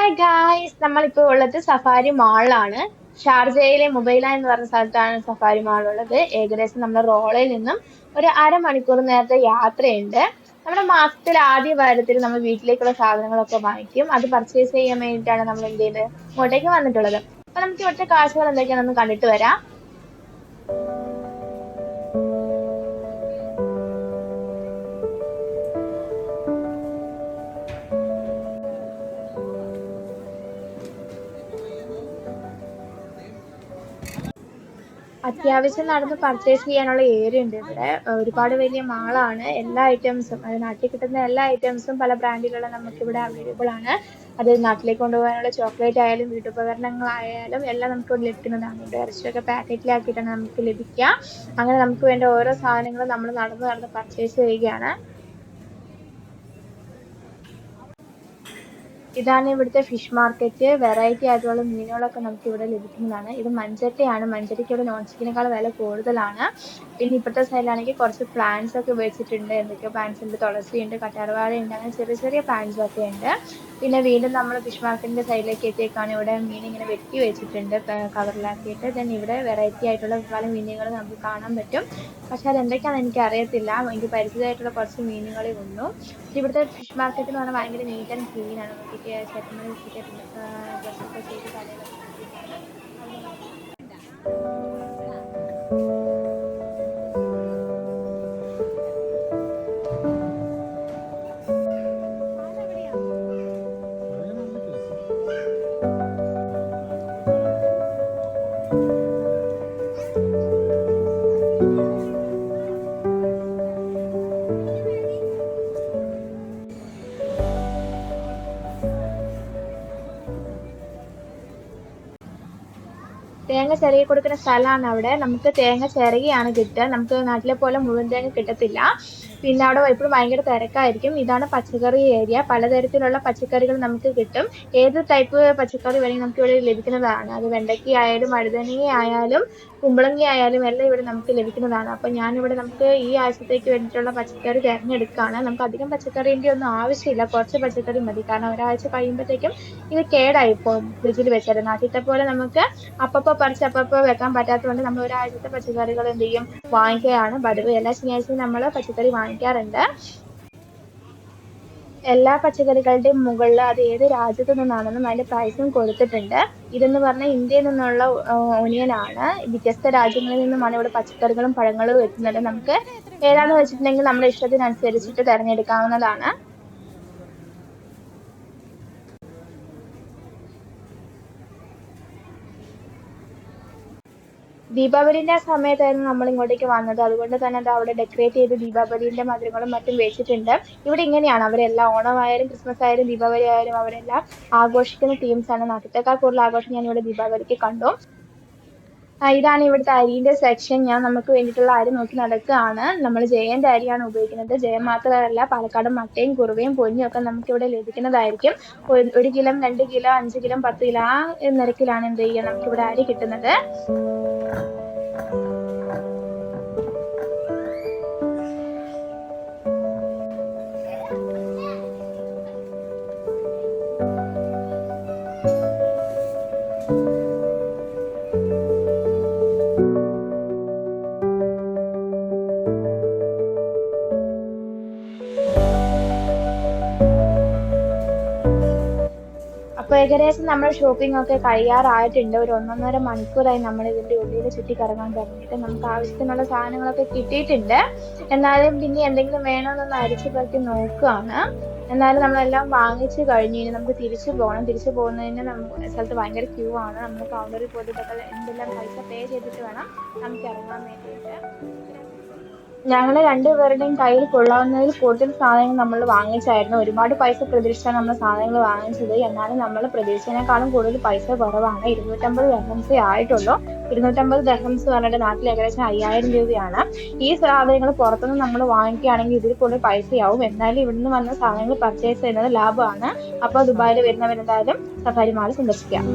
Hi guys, നമ്മളിപ്പോൾ ഉള്ളത് safari മാളിലാണ്. ഷാർജയിലെ മുബൈല എന്ന് പറഞ്ഞ സ്ഥലത്താണ് സഫാരി മാൾ ഉള്ളത്. ഏകദേശം നമ്മുടെ റോളയിൽ നിന്നും ഒരു അരമണിക്കൂർ നേരത്തെ യാത്രയുണ്ട്. നമ്മുടെ മാസത്തിൽ ആദ്യ വാരത്തിൽ നമ്മൾ വീട്ടിലേക്കുള്ള സാധനങ്ങളൊക്കെ വാങ്ങിക്കും. അത് പർച്ചേസ് ചെയ്യാൻ വേണ്ടിയിട്ടാണ് നമ്മൾ എന്ത് ചെയ്യുന്നത് ഇങ്ങോട്ടേക്ക് വന്നിട്ടുള്ളത്. അപ്പൊ നമുക്ക് ഇവിടുത്തെ കാഴ്ചകൾ എന്തൊക്കെയാണെന്ന് കണ്ടിട്ട് വരാം. അത്യാവശ്യം നടന്ന് പർച്ചേസ് ചെയ്യാനുള്ള ഏരിയ ഉണ്ട് ഇവിടെ. ഒരുപാട് വലിയ മാളാണ്. എല്ലാ ഐറ്റംസും, അത് നാട്ടിൽ കിട്ടുന്ന എല്ലാ ഐറ്റംസും പല ബ്രാൻഡിലുള്ള നമുക്ക് ഇവിടെ അവൈലബിൾ ആണ്. അത് നാട്ടിലേക്ക് കൊണ്ടുപോകാനുള്ള ചോക്ലേറ്റ് ആയാലും വീട്ടുപകരണങ്ങളായാലും എല്ലാം നമുക്ക് ഇവിടെ ലഭിക്കുന്നതാണ്. ഇവിടെ ഇറച്ചിയൊക്കെ പാക്കറ്റിലാക്കിയിട്ടാണ് നമുക്ക് ലഭിക്കുക. അങ്ങനെ നമുക്ക് വേണ്ട ഓരോ സാധനങ്ങളും നമ്മൾ നടന്ന് നടന്ന് പർച്ചേസ് ചെയ്യുകയാണ്. ഇതാണ് ഇവിടുത്തെ ഫിഷ് മാർക്കറ്റ്. വെറൈറ്റി ആയിട്ടുള്ള മീനുകളൊക്കെ നമുക്ക് ഇവിടെ ലഭിക്കുന്നതാണ്. ഇത് മഞ്ചട്ടിയാണ്. മഞ്ചട്ടിക്ക് ഇവിടെ നോൺ സ്റ്റിക്കിനേക്കാൾ വില കൂടുതലാണ്. പിന്നെ ഇപ്പോഴത്തെ സൈഡിലാണെങ്കിൽ കുറച്ച് പ്ലാന്റ്സ് ഒക്കെ വെച്ചിട്ടുണ്ട്. എന്തൊക്കെയോ പ്ലാന്റ്സ് ഉണ്ട്, തുളസി ഉണ്ട്, കറ്റാർവാഴ ഉണ്ട്, അങ്ങനെ ചെറിയ ചെറിയ പ്ലാന്റ്സ് ഒക്കെ ഉണ്ട്. പിന്നെ വീണ്ടും നമ്മൾ ഫിഷ് മാർക്കറ്റിന്റെ സൈഡിലേക്ക് എത്തിയേക്കാണ്. ഇവിടെ മീൻ ഇങ്ങനെ വെട്ടി വെച്ചിട്ടുണ്ട് കവറിലാക്കിയിട്ട്. ദെൻ ഇവിടെ വെറൈറ്റി ആയിട്ടുള്ള പല മീനുകൾ നമുക്ക് കാണാൻ പറ്റും. പക്ഷെ അതെന്തൊക്കെയാണെന്ന് എനിക്ക് അറിയത്തില്ല. എനിക്ക് പരിചിതമായിട്ടുള്ള കുറച്ച് മീനുകളേ ഉള്ളൂ. ഇവിടുത്തെ ഫിഷ് മാർക്കറ്റ് എന്ന് പറഞ്ഞാൽ ഭയങ്കര നീറ്റ് ആൻഡ് ക്ലീൻ ആണ്. നോക്കിയിട്ട് ചേട്ടന്മാർ ഡ്രസ്സൊക്കെ ചെയ്ത് കടയിലൊക്കെ തേങ്ങ ചിരകി കൊടുക്കുന്ന സ്ഥലമാണ് അവിടെ. നമുക്ക് തേങ്ങ ചിരകിയാണ് കിട്ടുക. നമുക്ക് നാട്ടിലെ പോലെ മുഴുവൻ തേങ്ങ കിട്ടത്തില്ല. പിന്നെ അവിടെ എപ്പോഴും ഭയങ്കര തിരക്കായിരിക്കും. ഇതാണ് പച്ചക്കറി ഏരിയ. പലതരത്തിലുള്ള പച്ചക്കറികൾ നമുക്ക് കിട്ടും. ഏത് ടൈപ്പ് പച്ചക്കറി വേണമെങ്കിൽ നമുക്ക് ഇവിടെ ലഭിക്കുന്നതാണ്. അത് വെണ്ടയ്ക്ക ആയാലും വഴുതനങ്ങ ആയാലും കുമ്പളങ്ങ ആയാലും എല്ലാം ഇവിടെ നമുക്ക് ലഭിക്കുന്നതാണ്. അപ്പോൾ ഞാനിവിടെ നമുക്ക് ഈ ആഴ്ചത്തേക്ക് വേണ്ടിയിട്ടുള്ള പച്ചക്കറി തിരഞ്ഞെടുക്കുകയാണ്. നമുക്ക് അധികം പച്ചക്കറിൻ്റെ ഒന്നും ആവശ്യമില്ല, കുറച്ച് പച്ചക്കറി മതി. കാരണം ഒരാഴ്ച കഴിയുമ്പോഴത്തേക്കും ഇത് കേടായിപ്പോകും ഫ്രിഡ്ജിൽ വെച്ചാൽ. നാട്ടിലത്തെ പോലെ നമുക്ക് അപ്പപ്പോൾ പറിച്ച് അപ്പപ്പോൾ വെക്കാൻ പറ്റാത്തതുകൊണ്ട് നമ്മൾ ഒരാഴ്ചത്തെ പച്ചക്കറികൾ എന്ത് ചെയ്യും, വാങ്ങിക്കുകയാണ് പതിവ്. എല്ലാ ശനിയാഴ്ചയും നമ്മൾ പച്ചക്കറി വാങ്ങിക്കാറുണ്ട്. എല്ലാ പച്ചക്കറികളുടെയും മുകളിൽ അത് ഏത് രാജ്യത്തു നിന്നാണെന്നും അതിന്റെ പ്രൈസും കൊടുത്തിട്ടുണ്ട്. ഇതെന്ന് പറഞ്ഞാൽ ഇന്ത്യയിൽ നിന്നുള്ള ഓണിയനാണ്. വ്യത്യസ്ത രാജ്യങ്ങളിൽ നിന്നുമാണ് ഇവിടെ പച്ചക്കറികളും പഴങ്ങളും എത്തുന്നത്. നമുക്ക് ഏതാണെന്ന് വെച്ചിട്ടുണ്ടെങ്കിൽ നമ്മുടെ ഇഷ്ടത്തിനനുസരിച്ചിട്ട് തിരഞ്ഞെടുക്കാവുന്നതാണ്. ദീപാവലിന്റെ സമയത്തായിരുന്നു നമ്മൾ ഇങ്ങോട്ടേക്ക് വന്നത്. അതുകൊണ്ട് തന്നെ അത് അവിടെ ഡെക്കറേറ്റ് ചെയ്ത് ദീപാവലിന്റെ മധുരങ്ങളും മറ്റും വെച്ചിട്ടുണ്ട്. ഇവിടെ ഇങ്ങനെയാണ് അവരെല്ലാം, ഓണമായാലും ക്രിസ്മസ് ആയാലും ദീപാവലി ആയാലും അവരെല്ലാം ആഘോഷിക്കുന്ന തീംസ് ആണ്. നാട്ടിലേക്കാൾ കൂടുതൽ ആഘോഷം ഞാൻ ഇവിടെ ദീപാവലിക്ക് കണ്ടു. ഇതാണ് ഇവിടുത്തെ അരിന്റെ സെക്ഷൻ. ഞാൻ നമുക്ക് വേണ്ടിയിട്ടുള്ള അരി നോക്കി നടക്കുകയാണ്. നമ്മൾ ജയന്റെ അരിയാണ് ഉപയോഗിക്കുന്നത്. ജയം മാത്രമല്ല, പാലക്കാട് മട്ടയും കുറുവയും പൊന്നിയും ഒക്കെ നമുക്ക് ഇവിടെ ലഭിക്കുന്നതായിരിക്കും. 1 കിലോ, 2 കിലോ, 5 കിലോ, 10 കിലോ ആ നിരക്കിലാണ് എന്ത് ചെയ്യുക നമുക്കിവിടെ അരി കിട്ടുന്നത്. അപ്പൊ ഏകദേശം നമ്മുടെ ഷോപ്പിംഗ് ഒക്കെ കഴിയാറായിട്ടുണ്ട്. ഒരു 1.5 മണിക്കൂറായി നമ്മൾ ഇതിന്റെ ഉള്ളിൽ ചുറ്റി കറങ്ങാൻ തുടങ്ങിയിട്ട്. നമുക്ക് ആവശ്യത്തിനുള്ള സാധനങ്ങളൊക്കെ കിട്ടിയിട്ടുണ്ട്. എന്നാലും പിന്നെ എന്തെങ്കിലും വേണമെന്നൊന്ന് അരിച്ചു പെറുക്കി നോക്കുകയാണ്. എന്നാലും നമ്മളെല്ലാം വാങ്ങിച്ചു കഴിഞ്ഞു. ഇനി നമുക്ക് തിരിച്ചു പോകണം. തിരിച്ചു പോകുന്നതിന് നമുക്ക് സ്ഥലത്ത് ഭയങ്കര ക്യൂ ആണ്. നമ്മൾ കൗണ്ടറിൽ പോയിട്ട് എന്തെല്ലാം പൈസ പേ ചെയ്തിട്ട് വേണം നമുക്ക് ഇറങ്ങാൻ വേണ്ടിയിട്ട്. ഞങ്ങള് രണ്ടുപേരുടെയും കയ്യിൽ കൊള്ളാവുന്നതിൽ കൂടുതൽ സാധനങ്ങൾ നമ്മൾ വാങ്ങിച്ചായിരുന്നു. ഒരുപാട് പൈസ പ്രതീക്ഷിച്ചാണ് നമ്മൾ സാധനങ്ങൾ വാങ്ങിച്ചത്. എന്നാലും നമ്മൾ പ്രതീക്ഷിച്ചതിനേക്കാളും കൂടുതൽ പൈസ കുറവാണ്. 250 ദർഹംസേ ആയിട്ടുള്ളൂ. 250 ദർഹംസ് പറഞ്ഞിട്ട് നാട്ടിൽ ഏകദേശം 5000 രൂപയാണ്. ഈ സാധനങ്ങൾ പുറത്തുനിന്ന് നമ്മൾ വാങ്ങിക്കുകയാണെങ്കിൽ ഇതിൽ കൂടുതൽ പൈസയാവും. എന്നാലും ഇവിടുന്ന് വന്ന സാധനങ്ങൾ പർച്ചേസ് ചെയ്യുന്നത് ലാഭമാണ്. അപ്പോൾ ദുബായിൽ വരുന്നവരെന്തായാലും സഫാരി മാൾ സന്ദർശിക്കാം.